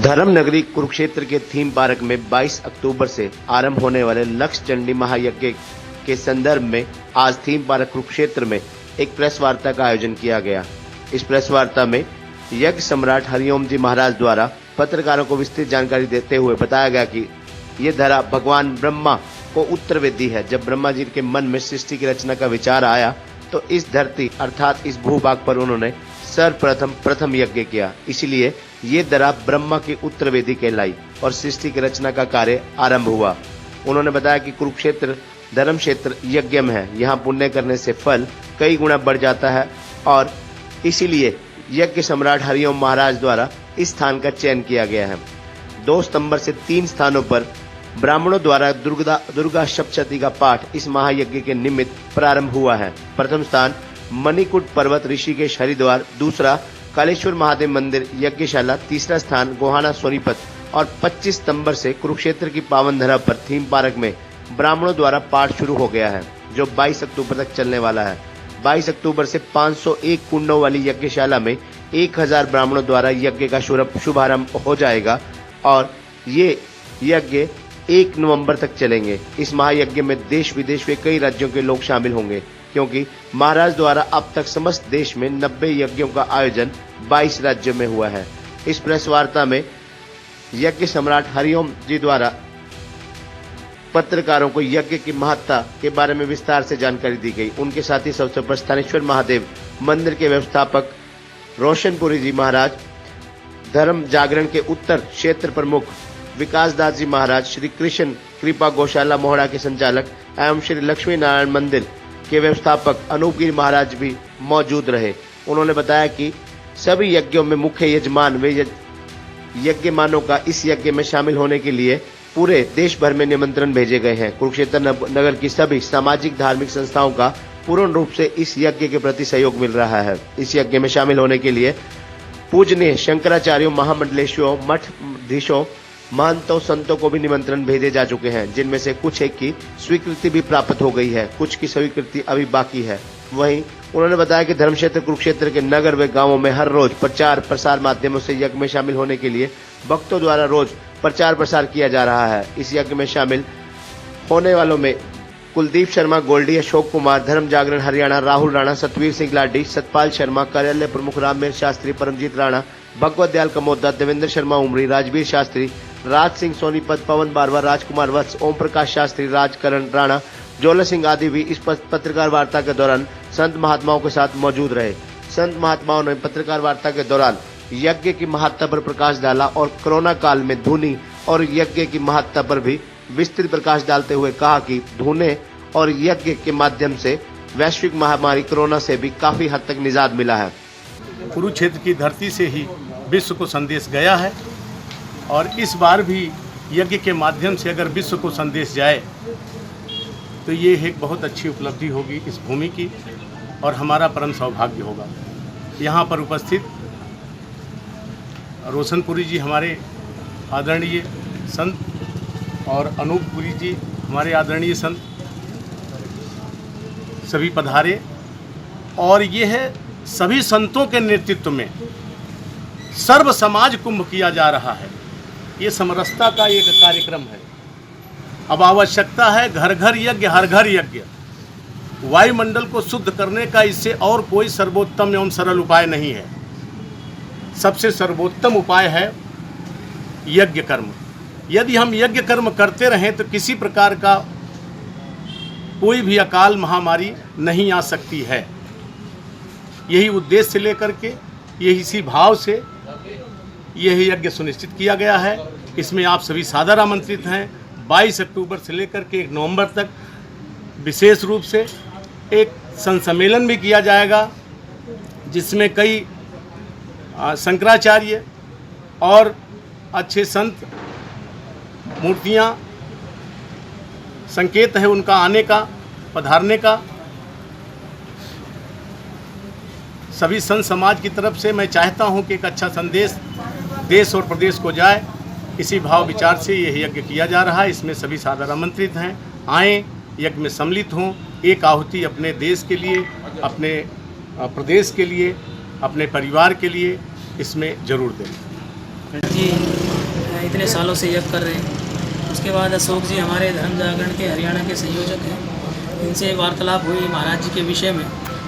धर्म नगरी कुरुक्षेत्र के थीम पार्क में 22 अक्टूबर से आरंभ होने वाले लक्ष्य चंडी महायज्ञ के संदर्भ में आज थीम पार्क कुरुक्षेत्र में एक प्रेस वार्ता का आयोजन किया गया। इस प्रेस वार्ता में यज्ञ सम्राट हरिओम जी महाराज द्वारा पत्रकारों को विस्तृत जानकारी देते हुए बताया गया कि ये धरा भगवान ब्रह्मा को उत्तरवेदी है। जब ब्रह्मा जी के मन में सृष्टि की रचना का विचार आया तो इस धरती अर्थात इस भूभाग पर उन्होंने सर्वप्रथम यज्ञ किया, इसलिए ये दरा ब्रह्मा की उत्तरवेदी कहलाई और सृष्टि की रचना का कार्य आरंभ हुआ। उन्होंने बताया कि कुरुक्षेत्र धर्म क्षेत्र यज्ञम है, यहाँ पुण्य करने से फल कई गुना बढ़ जाता है और इसीलिए यज्ञ सम्राट हरिओम महाराज द्वारा इस स्थान का चयन किया गया है। 2 सितंबर से 3 स्थानों पर ब्राह्मणों द्वारा दुर्गा सप्तशती का पाठ इस महायज्ञ के निमित्त प्रारंभ हुआ है। प्रथम स्थान मणिकूट पर्वत ऋषिकेश हरिद्वार, दूसरा कालेश्वर महादेव मंदिर यज्ञशाला, तीसरा स्थान गोहाना सोनीपत और 25 सितंबर से कुरुक्षेत्र की पावन धरा पर थीम पार्क में ब्राह्मणों द्वारा पाठ शुरू हो गया है, जो 22 अक्टूबर तक चलने वाला है। 22 अक्टूबर से 501 कुंडों वाली यज्ञशाला में 1000 ब्राह्मणों द्वारा यज्ञ का शुभारंभ हो जाएगा और ये यज्ञ 1 नवंबर तक चलेंगे। इस महायज्ञ में देश विदेश के कई राज्यों के लोग शामिल होंगे, क्योंकि महाराज द्वारा अब तक समस्त देश में 90 यज्ञों का आयोजन 22 राज्यों में हुआ है। इस प्रेस वार्ता में यज्ञ सम्राट हरिओम जी द्वारा पत्रकारों को यज्ञ की महत्ता के बारे में विस्तार से जानकारी दी गई। उनके साथ ही इस अवसर पर स्थानेश्वर महादेव मंदिर के व्यवस्थापक रोशनपुरी जी महाराज, धर्म जागरण के उत्तर क्षेत्र प्रमुख विकास दास जी महाराज, श्री कृष्ण कृपा गौशाला मोहड़ा के संचालक एवं श्री लक्ष्मी नारायण मंदिर के व्यवस्थापक अनूप गिरी महाराज भी मौजूद रहे। उन्होंने बताया कि सभी यज्ञों में मुख्य यजमान व यज्ञमानों का इस यज्ञ में शामिल होने के लिए पूरे देश भर में निमंत्रण भेजे गए हैं। कुरुक्षेत्र नगर की सभी सामाजिक धार्मिक संस्थाओं का पूर्ण रूप से इस यज्ञ के प्रति सहयोग मिल रहा है। इस यज्ञ में शामिल होने के लिए पूजनीय शंकराचार्यों, महामंडलेशियों, मठाधीशों, महंतों, संतों को भी निमंत्रण भेजे जा चुके हैं, जिनमें से कुछ एक की स्वीकृति भी प्राप्त हो गई है, कुछ की स्वीकृति अभी बाकी है। वहीं उन्होंने बताया कि धर्म क्षेत्र कुरुक्षेत्र के नगर व गांवों में हर रोज प्रचार प्रसार माध्यमों से यज्ञ में शामिल होने के लिए भक्तों द्वारा रोज प्रचार प्रसार किया जा रहा है। इस यज्ञ में शामिल होने वालों में कुलदीप शर्मा गोल्डी, अशोक कुमार, धर्म जागरण हरियाणा, राहुल राणा, सतवीर सिंह लाडी, सतपाल शर्मा, कार्यालय प्रमुख राममेर शास्त्री, परमजीत राणा, भगवत दयाल कमोदा, देवेंद्र शर्मा उमरी, राजवीर शास्त्री, राज सिंह सोनीपत, पवन बारवा, राजकुमार वत्स, ओम प्रकाश शास्त्री, राजकरण राणा, जोला सिंह आदि भी इस पत्रकार वार्ता के दौरान संत महात्माओं के साथ मौजूद रहे। संत महात्माओं ने पत्रकार वार्ता के दौरान यज्ञ की महत्ता पर प्रकाश डाला और कोरोना काल में धुनी और यज्ञ की महत्ता पर भी विस्तृत प्रकाश डालते हुए कहा कि धुने और यज्ञ के माध्यम से वैश्विक महामारी कोरोना से भी काफी हद तक निजात मिला है। कुरुक्षेत्र की धरती से ही विश्व को संदेश गया है और इस बार भी यज्ञ के माध्यम से अगर विश्व को संदेश जाए तो ये एक बहुत अच्छी उपलब्धि होगी इस भूमि की और हमारा परम सौभाग्य होगा। यहाँ पर उपस्थित रोशनपुरी जी हमारे आदरणीय संत और अनूप पुरी जी हमारे आदरणीय संत सभी पधारे और ये है सभी संतों के नेतृत्व में सर्व समाज कुंभ किया जा रहा है। ये समरसता का एक कार्यक्रम है। अब आवश्यकता है घर घर यज्ञ, हर घर यज्ञ। वायुमंडल को शुद्ध करने का इससे और कोई सर्वोत्तम एवं सरल उपाय नहीं है। सबसे सर्वोत्तम उपाय है यज्ञ कर्म। यदि हम यज्ञ कर्म करते रहें तो किसी प्रकार का कोई भी अकाल महामारी नहीं आ सकती है। यही उद्देश्य से लेकर के यही इसी भाव से यह यज्ञ सुनिश्चित किया गया है। इसमें आप सभी सादर आमंत्रित हैं। 22 अक्टूबर से लेकर के 1 नवंबर तक विशेष रूप से एक संत सम्मेलन भी किया जाएगा, जिसमें कई शंकराचार्य और अच्छे संत मूर्तियां संकेत है उनका आने का, पधारने का। सभी संत समाज की तरफ से मैं चाहता हूं कि एक अच्छा संदेश देश और प्रदेश को जाए। इसी भाव विचार से यह यज्ञ किया जा रहा है। इसमें सभी सादर आमंत्रित हैं। आएँ, यज्ञ में सम्मिलित हों, एक आहुति अपने देश के लिए, अपने प्रदेश के लिए, अपने परिवार के लिए इसमें जरूर दें। जी इतने सालों से यज्ञ कर रहे हैं। उसके बाद अशोक जी हमारे धर्म जागरण के हरियाणा के संयोजक हैं, इनसे वार्तालाप हुई महाराज जी के विषय में,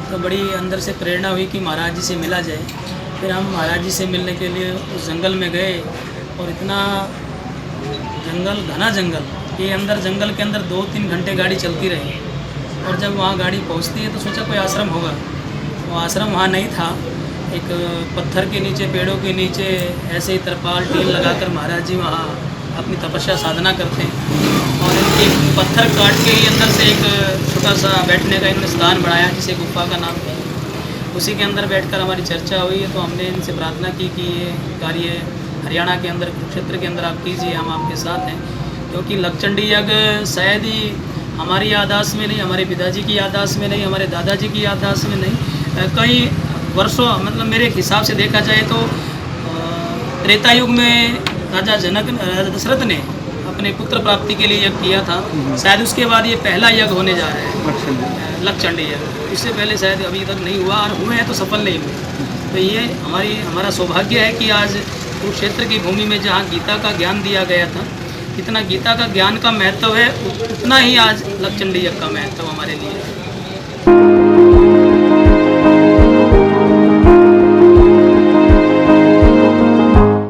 तो बड़ी अंदर से प्रेरणा हुई कि महाराज जी से मिला जाए। फिर हम महाराज जी से मिलने के लिए उस जंगल में गए और इतना जंगल, घना जंगल, ये अंदर जंगल के अंदर 2-3 घंटे गाड़ी चलती रही और जब वहाँ गाड़ी पहुँचती है तो सोचा कोई आश्रम होगा, वो आश्रम वहाँ नहीं था। एक पत्थर के नीचे, पेड़ों के नीचे ऐसे ही तरपाल टीन लगाकर महाराज जी वहाँ अपनी तपस्या साधना करते हैं और एक पत्थर काट के ही अंदर से एक छोटा सा बैठने का इन्होंने स्थान बनाया जिसे गुफा का नाम है। उसी के अंदर बैठकर हमारी चर्चा हुई है, तो हमने इनसे प्रार्थना की कि ये कार्य हरियाणा के अंदर, कुरुक्षेत्र के अंदर आप कीजिए, हम आपके साथ हैं। क्योंकि लक्षचंडी यज्ञ शायद ही हमारी याददाश्त में नहीं, हमारे पिताजी की याददाश्त में नहीं, हमारे दादाजी की याददाश्त में नहीं, कई वर्षों, मतलब मेरे हिसाब से देखा जाए तो त्रेता युग में राजा दशरथ ने अपने पुत्र प्राप्ति के लिए यज्ञ किया था। शायद उसके बाद ये पहला यज्ञ होने जा रहा है, लक्षचंडी यज्ञ। इससे पहले शायद अभी तक नहीं हुआ, और हुए हैं तो सफल नहीं हुए। तो ये हमारा सौभाग्य है कि आज कुरुक्षेत्र की भूमि में जहाँ गीता का ज्ञान दिया गया था, इतना गीता का ज्ञान का महत्व है, उतना ही आज लक्षचंडी यज्ञ का महत्व हमारे लिए है।